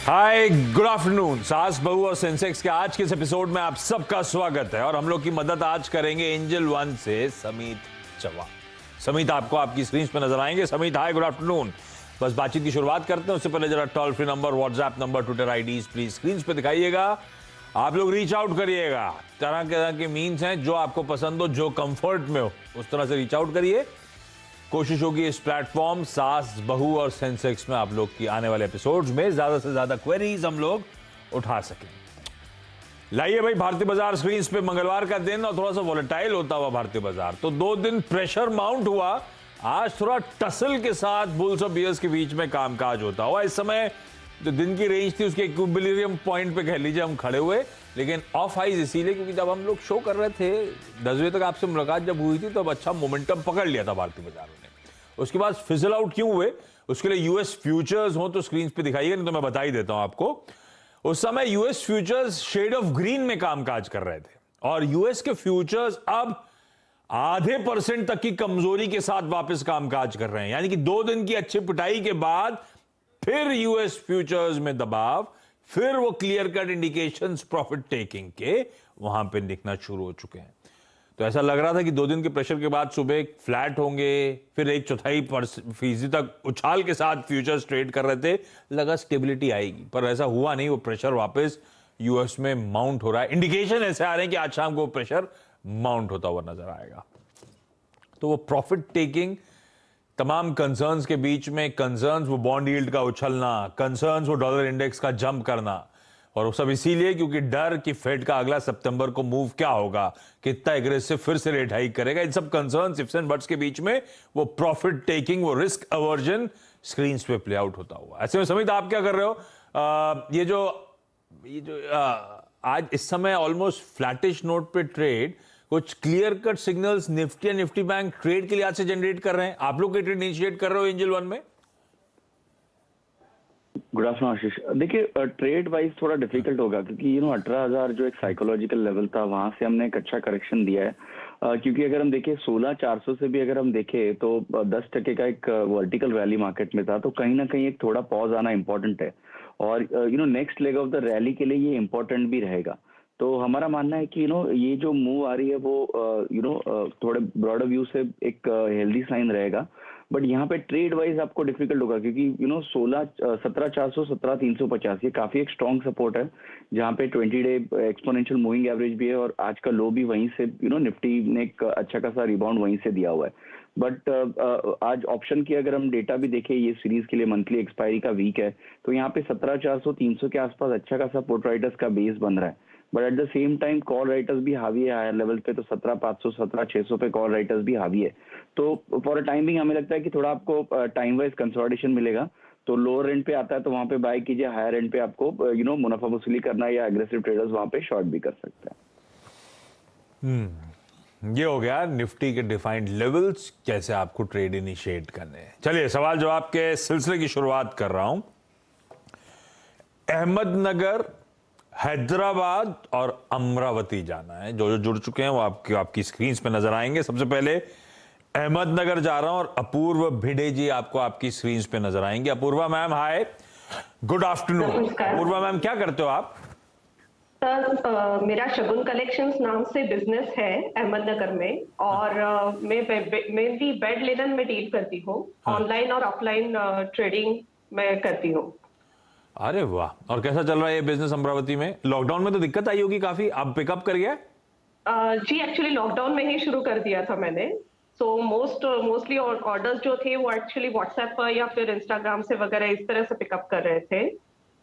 हाय good afternoon. सास बहू और सेंसेक्स के आज के इस एपिसोड में आप सबका स्वागत है और हम लोग की मदद आज करेंगे एंजल वन से समीत चौहान। समीत आपको आपकी स्क्रीन पे नजर आएंगे। Sameet hi good afternoon. बस बातचीत की शुरुआत करते हैं उससे पहले जरा toll free number, WhatsApp number, Twitter IDs please screen पे दिखाइएगा। आप लोग रीच आउट करिएगा। तरह के मीन्स हैं जो आपको पसंद हो, जो कंफर्ट में हो उस तरह से रीच आउट करिए। कोशिश होगी इस प्लेटफॉर्म सास बहू और सेंसेक्स में आप लोग की आने वाले एपिसोड्स में ज्यादा से ज्यादा क्वेरीज हम लोग उठा सकें। लाइए भाई, भारतीय बाजार स्क्रीन पे मंगलवार का दिन और थोड़ा सा वॉलेटाइल होता हुआ भारतीय बाजार, तो 2 दिन प्रेशर माउंट हुआ। आज थोड़ा टसल के साथ बुल्स और बियर्स के बीच में कामकाज होता हुआ। इस समय जो दिन की रेंज थी उसके इक्विलिब्रियम पॉइंट पे कह लीजिए हम खड़े हुए, लेकिन ऑफ हाइज इसीलिए क्योंकि जब हम लोग शो कर रहे थे 10 बजे तक आपसे मुलाकात जब हुई थी तो अब अच्छा मोमेंटम पकड़ लिया था भारतीय बाजारों ने। उसके बाद फिजल आउट क्यों हुए उसके लिए यूएस फ्यूचर्स हो तो स्क्रीन पे दिखाइएगा, नहीं तो मैं बता ही देता हूं आपको। उस समय US futures shade of green में कामकाज कर रहे थे और यूएस के फ्यूचर्स अब आधे % तक की कमजोरी के साथ वापस कामकाज कर रहे हैं। यानी कि 2 दिन की अच्छी पिटाई के बाद फिर यूएस फ्यूचर्स में दबाव, फिर वो clear cut indications profit taking के वहां पे दिखना शुरू हो चुके हैं। तो ऐसा लग रहा था कि 2 दिन के प्रेशर के बाद सुबह फ्लैट होंगे, फिर 1/4% तक उछाल के साथ फ्यूचर्स ट्रेड कर रहे थे, लगा स्टेबिलिटी आएगी, पर ऐसा हुआ नहीं। वो प्रेशर वापस यूएस में माउंट हो रहा है। इंडिकेशन ऐसे आ रहे हैं कि आज शाम को प्रेशर माउंट होता हुआ नजर आएगा। तो वो प्रॉफिट टेकिंग तमाम कंसर्न्स के बीच में, कंसर्न्स वो बॉन्ड यील्ड का उछलना, कंसर्न्स वो डॉलर इंडेक्स का जंप करना, और वो सब इसीलिए क्योंकि डर कि फेड का अगला सितंबर को मूव क्या होगा, कितना एग्रेसिव फिर से रेट हाइक करेगा, इन सब कंसर्न्स इफ्स एंड बट्स के बीच में वो प्रॉफिट टेकिंग, वो रिस्क अवर्जन स्क्रीन पे प्ले आउट होता हुआ। ऐसे में समीत आप क्या कर रहे हो? ये जो आज इस समय ऑलमोस्ट फ्लैटिश नोट पे ट्रेड कुछ क्लियर कट सिग्नल्स निफ्टी या निफ्टी बैंक ट्रेड के लिए आज से जनरेट कर रहे हैं। आप लोग ट्रेड इनिशिएट कर रहे हो एंजल वन में? गुड आफ्टरनून आशीष। देखिए, ट्रेड वाइज थोड़ा डिफिकल्ट होगा क्योंकि 18,000 जो एक साइकोलॉजिकल लेवल था वहां से हमने एक अच्छा करेक्शन दिया है। क्योंकि अगर हम देखें 16,400 से भी अगर हम देखें तो 10% का एक वर्टिकल रैली मार्केट में था, तो कहीं ना कहीं एक थोड़ा पॉज आना इंपॉर्टेंट है और next leg of the rally के लिए ये इंपॉर्टेंट भी रहेगा। तो हमारा मानना है कि ये जो मूव आ रही है वो थोड़े ब्रॉडर व्यू से एक हेल्दी साइन रहेगा, बट यहाँ पे ट्रेड वाइज आपको डिफिकल्ट होगा क्योंकि 17,400 17,350 ये काफी एक स्ट्रॉन्ग सपोर्ट है जहाँ पे 20 डे एक्सपोनेंशियल मूविंग एवरेज भी है और आज का लो भी वहीं से निफ्टी ने एक अच्छा खासा रिबाउंड वहीं से दिया हुआ है। बट आज ऑप्शन की अगर हम डेटा भी देखें, ये सीरीज के लिए मंथली एक्सपायरी का वीक है, तो यहाँ पे 17,400 300 के आसपास अच्छा खासा पुट राइटर्स का बेस बन रहा है। But at the same time call writers भी हावी है हायर लेवल पे, तो 17,500 17,600 पे कॉल राइटर्स भी हावी है। तो फॉर अ टाइमिंग हमें लगता है कि थोड़ा आपको टाइम वाइज कंसोलिडेशन मिलेगा। तो लोअर एंड पे आता है तो वहां पे बाय कीजिए, हायर एंड पे आपको मुनाफा वसूली करना या एग्रेसिव ट्रेडर्स वहां पे शॉर्ट भी कर सकते हैं। ये हो गया निफ्टी के डिफाइंड लेवल्स, कैसे आपको ट्रेड इनिशिएट करने हैं। चलिए सवाल जवाब के सिलसिले की शुरुआत कर रहा हूं। अहमदनगर, हैदराबाद और अमरावती जाना है। जो जुड़ चुके हैं वो आपकी स्क्रीन पे नजर आएंगे। सबसे पहले अहमदनगर जा रहा हूं और अपूर्व भिड़े जी आपको आपकी स्क्रीन पे नजर आएंगे। Apoorva ma'am hi, good afternoon. Apoorva ma'am क्या करते हो आप? सर मेरा शगुन कलेक्शंस नाम से बिजनेस है अहमदनगर में और मैं मेनली बेड लिनन में डील करती हूँ। ऑनलाइन और ऑफलाइन ट्रेडिंग में करती हूँ। अरे वाह, और कैसा चल रहा है ये बिजनेस अमरावती में? लॉकडाउन में तो दिक्कत आई होगी काफी, अब पिकअप कर गया? जी एक्चुअली लॉकडाउन में ही शुरू कर दिया था मैंने। सो मोस्टली ऑर्डर्स जो थे वो एक्चुअली व्हाट्सएप पर या फिर इंस्टाग्राम से वगैरह इस तरह से पिकअप कर रहे थे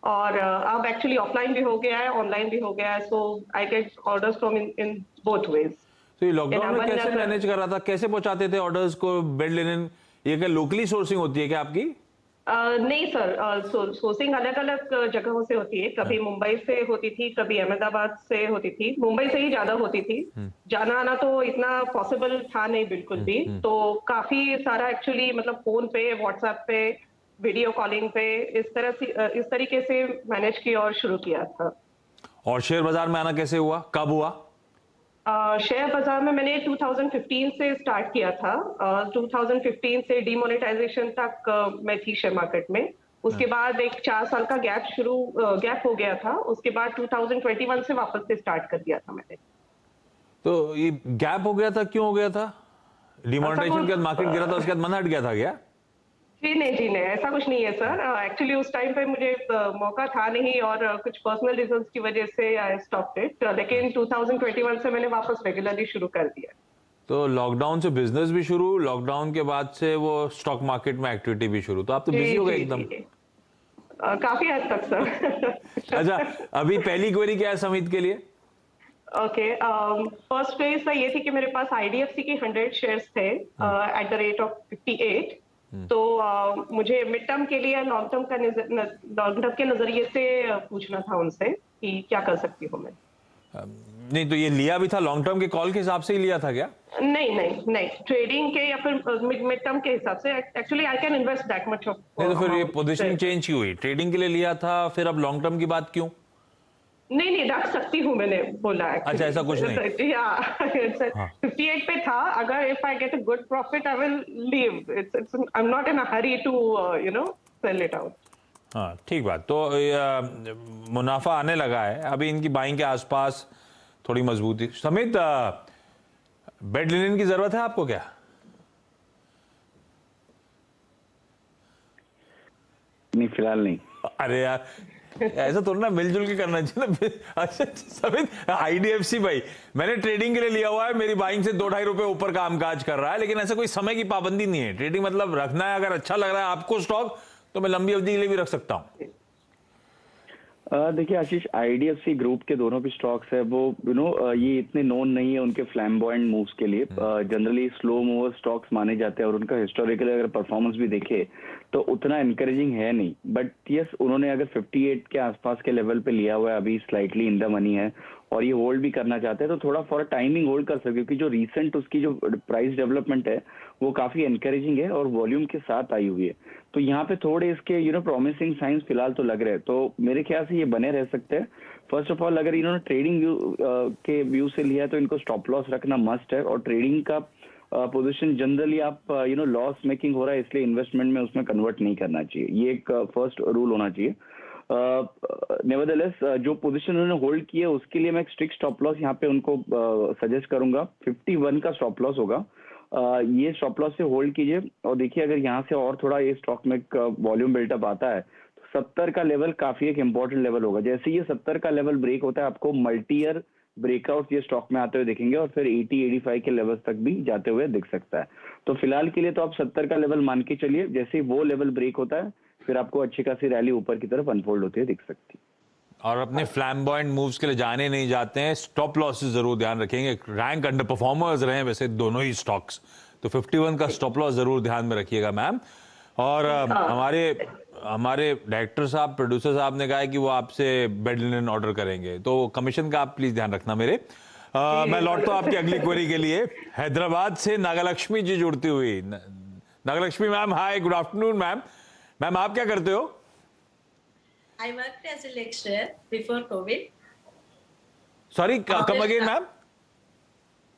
और अब एक्चुअली ऑफलाइन भी हो गया है, ऑनलाइन भी हो गया है। So I get orders from in both ways. तो ये लॉकडाउन में कैसे मैनेज कर रहा था, कैसे पहुंचाते थे ऑर्डर्स को? बेड लिनन ये क्या लोकली सोर्सिंग होती है क्या आपकी? नहीं सर, सोर्सिंग अलग अलग जगहों से होती है। कभी मुंबई से होती थी, कभी अहमदाबाद से होती थी। मुंबई से ही ज्यादा होती थी। जाना आना तो इतना पॉसिबल था नहीं बिल्कुल भी। तो काफी सारा एक्चुअली मतलब फोन पे, व्हाट्सएप पे, वीडियो कॉलिंग पे इस तरीके से मैनेज किया और शुरू किया था। और शेयर बाजार में आना कैसे हुआ, कब हुआ? शेयर बाजार में मैंने 2015 से स्टार्ट किया था। 2015 से डिमोनेटाइजेशन तक मैं थी शेयर मार्केट में उसके बाद एक 4 साल का गैप हो गया था, उसके बाद 2021 से वापस से स्टार्ट कर दिया था मैंने। तो ये गैप हो गया था, क्यों हो गया था? डिमोनेटाइजेशन के बाद मार्केट गिरा था, उसके बाद मन हट गया था क्या? जी नहीं, ऐसा कुछ नहीं है सर। एक्चुअली उस टाइम पे मुझे मौका था नहीं और कुछ पर्सनल रीजंस की वजह से आई स्टॉप्ड इट, लेकिन 2021 से मैंने वापस रेगुलरली शुरू कर दिया। तो लॉकडाउन से बिजनेस भी शुरू, लॉकडाउन के बाद से वो स्टॉक मार्केट में एक्टिविटी भी शुरू, तो आप तो बिजी हो गए एकदम। काफी हद तक सर। अच्छा, अभी पहली क्वेरी क्या है समित के लिए? ओके, फर्स्ट क्वेरी सर ये थी कि मेरे पास आईडीएफसी के 100 शेयर्स थे एट द रेट ऑफ 58। तो मुझे मिड टर्म के लिए लॉन्ग टर्म के नजरिए से पूछना था उनसे कि क्या कर सकती हूँ मैं। नहीं, तो ये लिया भी था लॉन्ग टर्म के कॉल के हिसाब से ही लिया था क्या? नहीं, ट्रेडिंग के या फिर मिड टर्म के हिसाब से। Actually I can invest that much of. नहीं, तो फिर ये पोजीशनिंग चेंज क्यों हुई? ट्रेडिंग के लिए लिया था, फिर अब लॉन्ग टर्म की बात क्यों? नहीं रख सकती हूँ मैंने बोला। अच्छा, ऐसा कुछ नहीं। या 58 पे था, अगर if I get a good profit I will leave. It's I am not in a hurry to sell it out. हाँ, ठीक बात। तो मुनाफा आने लगा है, अभी इनकी बाइंग के आसपास थोड़ी मजबूती समेत। बेड लिनन की जरूरत है आपको क्या? नहीं, फिलहाल नहीं। अरे यार, ऐसा थोड़ा ना, मिलजुल के करना चाहिए ना। अच्छा समित, आईडीएफसी भाई मैंने ट्रेडिंग के लिए लिया हुआ है, मेरी बाइंग से 2-2.5 रुपए ऊपर कामकाज कर रहा है, लेकिन ऐसा कोई समय की पाबंदी नहीं है। ट्रेडिंग मतलब रखना है, अगर अच्छा लग रहा है आपको स्टॉक तो मैं लंबी अवधि के लिए भी रख सकता हूँ। देखिए आशीष, आईडीएफसी ग्रुप के दोनों भी स्टॉक्स है वो ये इतने नोन नहीं है उनके फ्लैम्बॉयंट मूव्स के लिए। जनरली स्लो मूवर स्टॉक्स माने जाते हैं और उनका हिस्टोरिकली अगर परफॉर्मेंस भी देखे तो उतना एनकरेजिंग है नहीं। बट यस, उन्होंने अगर 58 के आसपास के लेवल पे लिया हुआ है, अभी स्लाइटली इन द मनी है और ये होल्ड भी करना चाहते हैं तो थोड़ा फॉर टाइमिंग होल्ड कर सकते, क्योंकि जो रिसेंट उसकी जो प्राइस डेवलपमेंट है वो काफी एनकरेजिंग है और वॉल्यूम के साथ आई हुई है। तो यहाँ पे थोड़े इसके प्रॉमिसिंग साइंस फिलहाल तो लग रहे हैं, तो मेरे ख्याल से ये बने रह सकते हैं। फर्स्ट ऑफ ऑल, अगर इन्होंने ट्रेडिंग के व्यू से लिया है तो इनको स्टॉप लॉस रखना मस्ट है। और ट्रेडिंग का पोजीशन जनरली आप लॉस मेकिंग हो रहा है इसलिए इन्वेस्टमेंट में उसमें कन्वर्ट नहीं करना चाहिए, ये एक फर्स्ट रूल होना चाहिए। नेवरदलेस जो पोजीशन उन्होंने होल्ड की है उसके लिए मैं एक स्ट्रिक्ट स्टॉप लॉस यहाँ पे उनको सजेस्ट करूंगा। 51 का स्टॉप लॉस होगा, ये स्टॉप लॉस से होल्ड कीजिए। और देखिए, अगर यहाँ से और थोड़ा ये स्टॉक में वॉल्यूम बिल्टअप आता है तो 70 का लेवल काफी एक इंपॉर्टेंट लेवल होगा। जैसे ये 70 का लेवल ब्रेक होता है, आपको मल्टी ईयर ब्रेकआउट ये स्टॉक में आते हुए दिखेंगे और फिर 80-85 के लेवल तक भी जाते हुए दिख सकता है। तो फिलहाल के लिए तो आप 70 का लेवल मान के चलिए, जैसे वो लेवल ब्रेक होता है फिर आपको अच्छी खासी रैली ऊपर की तरफ अनफोल्ड होती है दिख सकती है। और अपने फ्लैम्बॉयंट मूव्स के लिए जाने नहीं जाते हैं, स्टॉप लॉसेस जरूर ध्यान रखेंगे। रैंक अंडर परफॉर्मर्स रहे हैं वैसे दोनों ही स्टॉक्स, तो 51 का स्टॉप लॉस जरूर ध्यान में रखिएगा मैम। और हमारे डायरेक्टर साहब, प्रोड्यूसर साहब ने कहा है कि वो आपसे बेड लिनन ऑर्डर करेंगे, तो कमीशन का आप प्लीज ध्यान रखना मेरे। मैं लौटता हूं आपकी अगली क्वेरी के लिए। हैदराबाद से नागलक्ष्मी जी जुड़ती हुई। Nagalakshmi ma'am, hi, good afternoon ma'am. Ma'am, आप क्या करते हो? I worked as a lecturer before COVID. Sorry, come again, ma'am.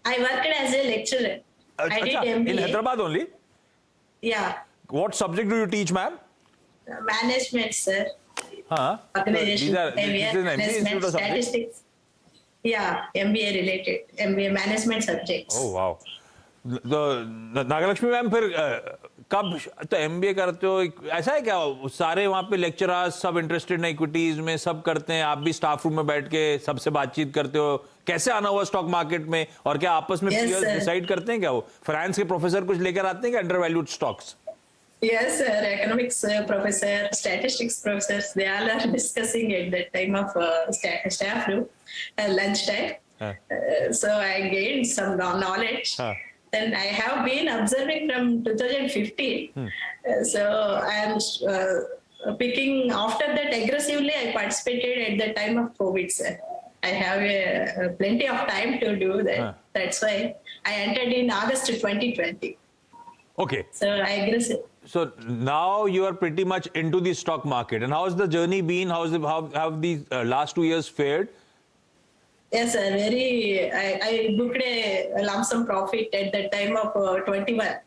I worked as a lecturer. I did MBA. In Hyderabad only? Yeah. What subject do you teach, ma'am? Management, sir. Organization, management, statistics. Yeah, MBA related, MBA management subjects. Oh wow. तो Nagalakshmi ma'am, फिर कब तो MBA करते हो? ऐसा है क्या सारे वहाँ पे लेक्चरर्स सब इंटरेस्टेड हैं इक्विटीज में, सब करते हैं, आप भी स्टाफ रूम में बैठ के सबसे बातचीत करते हो? कैसे आना हुआ स्टॉक मार्केट में, और क्या आपस में पीयर्स डिसाइड करते हैं क्या? वो फाइनेंस के प्रोफेसर कुछ लेकर आते हैं क्या under valued stocks? Yes, sir. Economics professor, statistics professors, they all are discussing at that time of staff room, lunch time. So I gained some knowledge. And I have been observing from 2015. So I am picking after that aggressively. I participated at the time of COVID, sir. I have plenty of time to do that. That's why I entered in August 2020. Okay. So I aggressive. So now you are pretty much into the stock market. And how has the journey been? How have these last 2 years fared? Yes, sir. I booked a lump sum profit at the time of 21.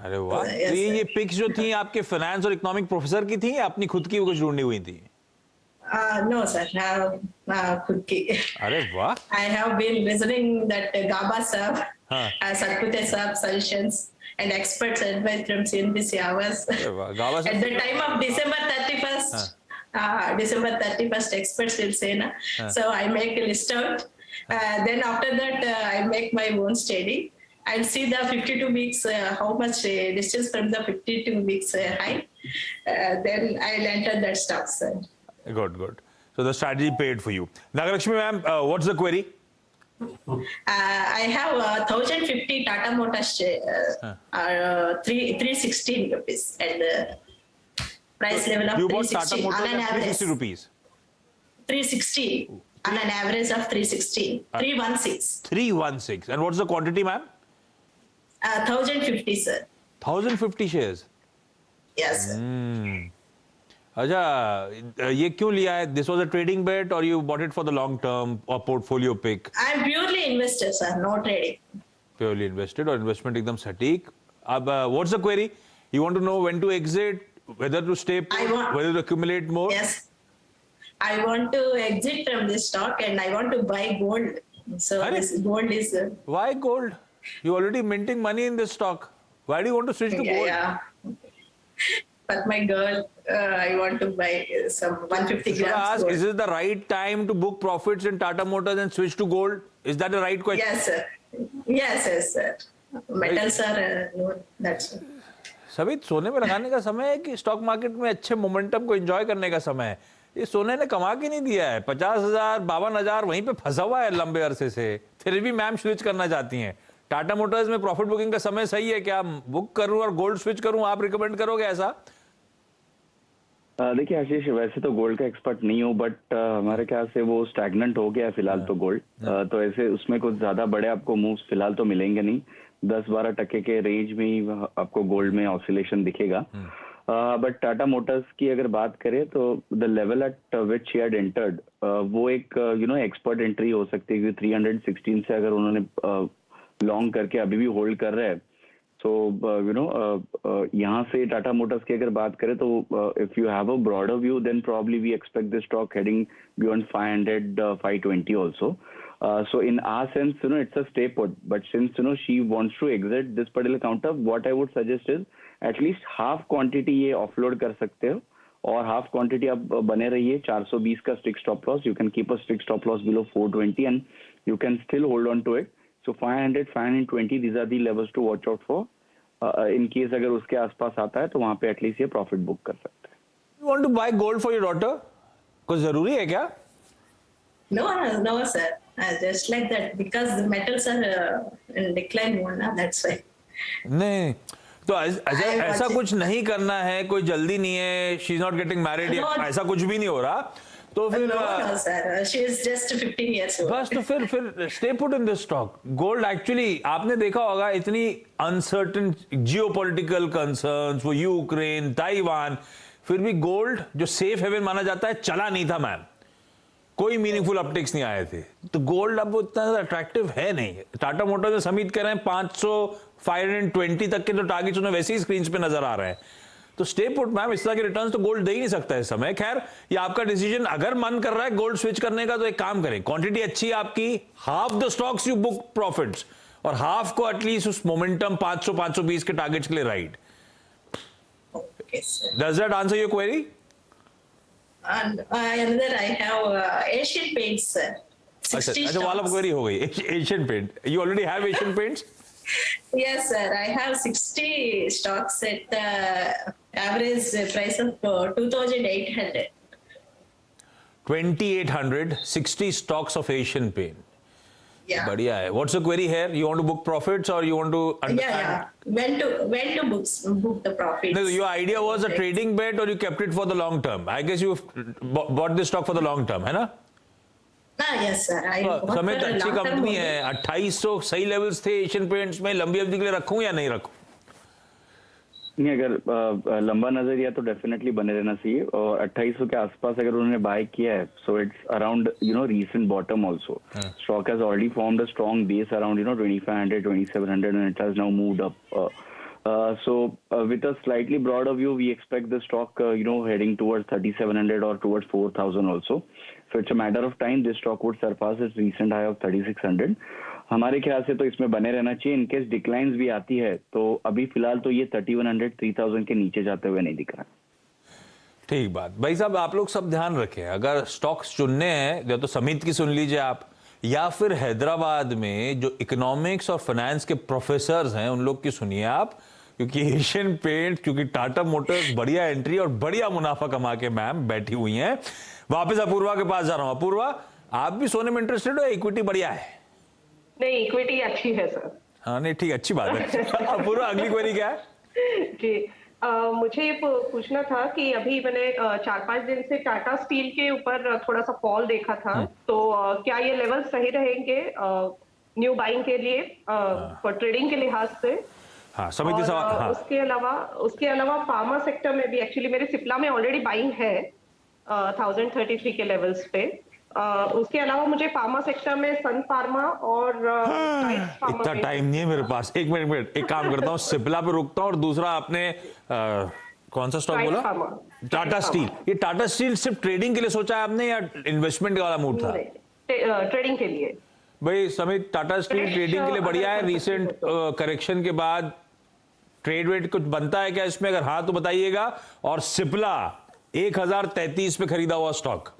अरे वाह। Yes, तो sir. ये pics जो थी आपके finance और economic professor की थी या अपनी खुद की कुछ ढूंढनी हुई थी? No, sir. खुद की. अरे वाह। I have been listening that GABA sub, हाँ। Satkute sub suggestions and experts advice from CNBC hours. अरे वाह, गावा At the time of December 31st, December 31st, experts will say, na. So I make a list out. Then after that, I make my own study. I'll see the 52 weeks, how much distance from the 52 weeks high. Then I'll enter that stock, sir. Good. So the strategy paid for you. Nagalakshmi ma'am, what's the query? I have 1,050 Tata Motors are 316 rupees at the price level of You bought 360 Tata Motors on an at average. 360 rupees. 360 on an average of 360. 316. 316. And what's the quantity, ma'am? 1,050, sir. 1,050 shares. Yes, sir. अच्छा, ये क्यों लिया है? This was a trading bet or you bought it for the long term or portfolio pick? I'm purely investor, sir, no trading. Purely invested or investment एकदम सटीक. अब what's the query? You want to know when to exit, whether to stay put, whether to accumulate more? Yes. I want to exit from this stock and I want to buy gold. So this gold is... Why gold? You're already minting money in this stock. Why do you want to switch to gold? Yeah. But my girl, I want to buy some 150 grams Ask, gold. is this the right time to book profits in Tata Motors and switch to gold? Is that the right question? Yes, sir. Yes, sir. Metals are low. That's it. सभी सोने में लगाने का समय है कि stock market में अच्छे मोमेंटम को एंजॉय करने का समय है? ये सोने ने कमा के नहीं दिया है. 50,000, 52,000 वहीं पे फंसा हुआ है लंबे अरसे से. फिर भी मैम स्विच करना चाहती हैं. टाटा मोटर्स में प्रॉफिट बुकिंग का समय सही है क्या? बुक करूं और गोल्ड स्विच करूं, आप रिकमेंड करोगे ऐसा? देखिए आशीष, वैसे तो गोल्ड का एक्सपर्ट नहीं हूँ, बट हमारे ख्याल से वो स्टैग्नेंट हो गया फिलहाल तो गोल्ड. तो ऐसे उसमें कुछ ज्यादा बड़े आपको मूव्स फिलहाल तो मिलेंगे नहीं. 10-12% के रेंज में ही आपको गोल्ड में ऑसिलेशन दिखेगा. बट टाटा मोटर्स की अगर बात करें तो the level eight which he had entered, वो एक एक्सपर्ट एंट्री हो सकती है, क्योंकि 316 से अगर उन्होंने लॉन्ग करके अभी भी होल्ड कर रहे हैं. सो यहाँ से टाटा मोटर्स की अगर बात करें तो if you have a broader view then probably we expect this stock heading beyond 500, 520 also. So in our sense, it's a stay put. But since, she wants to exit this particular counter, what I would suggest is at least half quantity ये offload कर सकते हो और half quantity आप बने रहिए. 420 का strict stop loss. You can keep a strict stop loss below 420 and you can still hold on to it. So 500, 520, these are the levels to watch out for. In case अगर उसके आसपास आता है तो वहाँ पे at least ये profit book कर सकते हैं. You want to buy gold for your daughter? कुछ जरूरी है क्या? No, sir. Just like that, because the metals are in decline more now, that's why. नहीं तो ऐसा कुछ नहीं करना है, कोई जल्दी नहीं है. She is not getting married, ऐसा कुछ भी नहीं हो रहा. तो फिर no, sir. She is just 15 years old. बस तो फिर stay put in this stock. Gold actually आपने देखा होगा इतनी अनसर्टन जियोपॉलिटिकल कंसर्न्स, वो यूक्रेन, ताइवान, फिर भी गोल्ड जो सेफ हेवन माना जाता है चला नहीं था मैम. कोई मीनिंगफुल अपटिक्स नहीं आए थे. तो गोल्ड अब उतना अट्रैक्टिव है नहीं. टाटा मोटर्स में समित कह रहे हैं 500, 520 तक के जो टारगेट्स उन्हें वैसे ही स्क्रीन पे नजर आ रहे हैं. तो स्टे पुट मैम, इस तरह के रिटर्न्स तो गोल्ड दे ही नहीं सकता इस समय. खैर ये आपका डिसीजन. अगर मन कर रहा है गोल्ड स्विच करने का तो एक काम करें, क्वांटिटी अच्छी है आपकी, half the stocks you book profits और हाफ को एटलीस्ट उस मोमेंटम 500, 520 के टारगेट्स के लिए ride. Does that answer your query? And another I have Asian Paints, sir. 60 अच्छा वाला क्वेरी हो गई. Asian paint, you already have Asian paints? Yes, sir. I have 60 stocks at the average price of 2,800. 2,800, 60 stocks of Asian Paint. Yeah. बढ़िया है. What's the query here? You want to book profits or you want to understand? Yeah. When to book the profits? No, your idea was a trading bet or you kept it for the long term? I guess you bought this stock for the long term, है ना? Yes, sir. समेत अच्छी company है. 2800 सही levels थे Asian paints में. लंबी अवधि के लिए रखूं या नहीं रखूं? नहीं, अगर लंबा नजरिया तो डेफिनेटली बने रहना चाहिए. और 2800 के आसपास अगर उन्होंने बाय किया है, so it's around recent bottom also. Stock has already formed a strong base around 2500, 2700 and it has now moved up. So with a slightly broader view, we expect the stock, heading towards 3,700 or towards 4,000 also. So it's a matter of time. This stock would surpass its recent high of 3,600. हमारे ख्याल से तो इसमें बने रहना चाहिए. In case declines भी आती है तो अभी फिलहाल तो ये 3,100, 3,000 के नीचे जाते हुए नहीं दिख रहा. ठीक बात. भाई साहब, आप लोग सब ध्यान रखें, अगर स्टॉक्स चुनने हैं या तो समित की सुन लीजिए आप, या फिर हैदराबाद में जो इकोनॉमिक्स और फाइनेंस के प्रोफेसर्स हैं उन लोग की सुनिए आप, क्योंकि एशियन पेंट, क्योंकि टाटा मोटर्स बढ़िया एंट्री और बढ़िया मुनाफा कमा के मैम बैठी हुई हैं. वापस अपूर्वा के पास जा रहा हूं. अपूर्वा, आप भी सोने में इंटरेस्टेड हो? इक्विटी बढ़िया है? नहीं, इक्विटी अच्छी है सर. हाँ, नहीं ठीक, अच्छी बात है. अपूर्वा, अगली क्वेरी क्या है? जी, मुझे ये पूछना था कि अभी मैंने 4-5 दिन से टाटा स्टील के ऊपर थोड़ा सा फॉल देखा था, तो क्या ये लेवल सही रहेंगे न्यू बाइंग के लिए, फॉर ट्रेडिंग के लिहाज से? हाँ, समिति सवाल. हाँ. उसके अलावा फार्मा सेक्टर में भी एक्चुअली मेरे सिप्ला में ऑलरेडी बाइंग है 1033 के लेवल्स पे. उसके अलावा मुझे फार्मा सेक्टर में सन फार्मा और इतना टाइम नहीं है मेरे पास. एक मिनट, एक काम करता हूँ, सिप्ला पे रुकता हूँ और दूसरा आपने कौन सा स्टॉक बोला? टाटा स्टील. ये टाटा स्टील सिर्फ ट्रेडिंग के लिए सोचा है आपने या इन्वेस्टमेंट वाला मूड था? ट्रेडिंग के लिए. भाई समित, टाटा स्टील ट्रेडिंग के लिए बढ़िया है. रिसेंट करेक्शन के बाद ट्रेड वेट कुछ बनता है क्या इसमें? अगर हाँ तो बताइएगा. और सिप्ला 1033 पे खरीदा हुआ स्टॉक.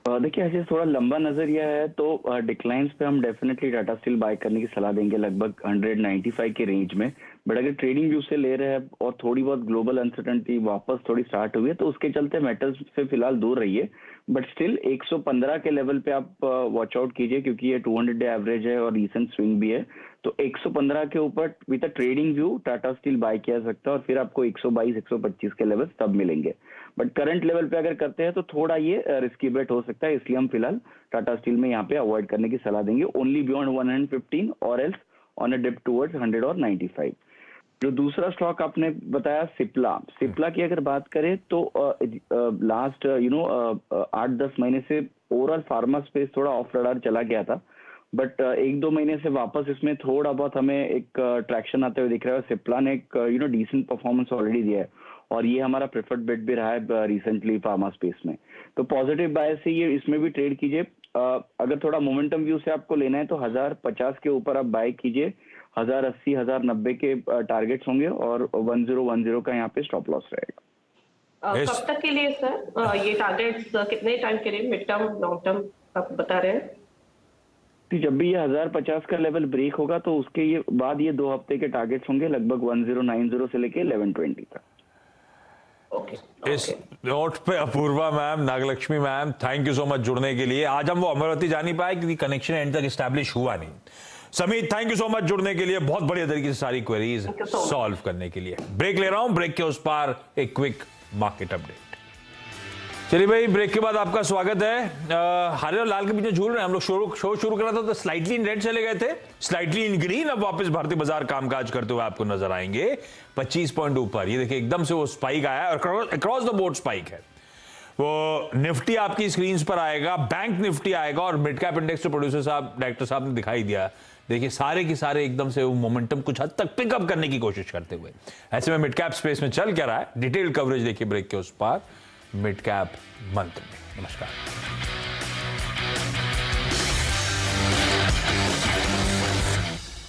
देखिए, ऐसे थोड़ा लंबा नजरिया है तो डिक्लाइंस पे हम डेफिनेटली टाटा स्टील बाय करने की सलाह देंगे लगभग 195 के रेंज में. बट अगर ट्रेडिंग व्यू से ले रहे हैं और थोड़ी बहुत ग्लोबल अनसर्टेनिटी वापस थोड़ी स्टार्ट हुई है तो उसके चलते मेटल्स से फिलहाल दूर रहिए. बट स्टिल 115 के लेवल पे आप वॉच आउट कीजिए, क्योंकि ये 200 डे एवरेज है और रीसेंट स्विंग भी है. तो 115 के ऊपर with a trading view Tata Steel buy किया सकता है और फिर आपको 122, 125 के लेवल तब मिलेंगे. बट करंट लेवल पे अगर करते हैं तो थोड़ा ये रिस्की बेट हो सकता है, इसलिए हम फिलहाल टाटा स्टील में यहाँ पे अवॉइड करने की सलाह देंगे. ओनली बियॉन्ड 115 और else on a dip towards 100 और 95. जो दूसरा स्टॉक आपने बताया सिप्ला की अगर बात करें तो लास्ट 8-10 महीने से ओवरऑल फार्मा स्पेस थोड़ा ऑफ रडार चला गया था. बट 1-2 महीने से वापस इसमें थोड़ा बहुत हमें एक ट्रैक्शन आते हुए दिख रहा है. सिप्ला ने एक डिसेंट परफॉर्मेंस ऑलरेडी दिया है और ये हमारा प्रेफर्ड बेट भी रहा है रिसेंटली फार्मा स्पेस में. तो पॉजिटिव बायस से ये इसमें भी ट्रेड कीजिए. अगर थोड़ा मोमेंटम व्यू से आपको लेना है तो 1050 के ऊपर आप बाय कीजिए. 1080, 1090 के टारगेट्स होंगे और 1010 का यहाँ पे स्टॉप लॉस रहेगा. कब तक के लिए सर ये टारगेट्स, कितने टाइम के लिए, मिड टर्म, लॉन्ग टर्म आप बता रहे हैं? जब भी ये 1050 का लेवल ब्रेक होगा तो उसके ये बाद ये 2 हफ्ते के टारगेट्स होंगे लगभग 1090 से लेके 1120 तक. इस नोट पे Apoorva ma'am, Nagalakshmi ma'am, thank you so much जुड़ने के लिए. आज हम वो अमरावती जा नहीं पाए क्योंकि कनेक्शन एंड तक एस्टैब्लिश हुआ नहीं. Samit, thank you so much जुड़ने के लिए, बहुत बढ़िया तरीके से सारी क्वेरीज सॉल्व करने के लिए. ब्रेक ले रहा हूं, ब्रेक के उस पार एक क्विक मार्केट अपडेट. चलिए भाई, ब्रेक के बाद आपका स्वागत है. हरे और लाल के बीच में झूल रहे हैं हम लोग. शो शुरू करा था तो स्लाइटली इन रेड चले गए थे, स्लाइटली इन ग्रीन. अब वापस भारतीय बाजार कामकाज करते हुए आपको नजर आएंगे 25 पॉइंट ऊपर. ये देखिए, एकदम से वो स्पाइक आया और अक्रॉस द बोर्ड स्पाइक है. वो निफ्टी आपकी स्क्रीन पर आएगा, बैंक निफ्टी आएगा और मिड कैप इंडेक्स जो प्रोड्यूसर साहब, डायरेक्टर साहब ने दिखाई दिया. देखिए, सारे के सारे एकदम से वो मोमेंटम कुछ हद तक पिकअप करने की कोशिश करते हुए. ऐसे में मिड कैप स्पेस में चल क्या रहा है, डिटेल कवरेज देखिए ब्रेक के उस पार मिड कैप मंथ में. नमस्कार.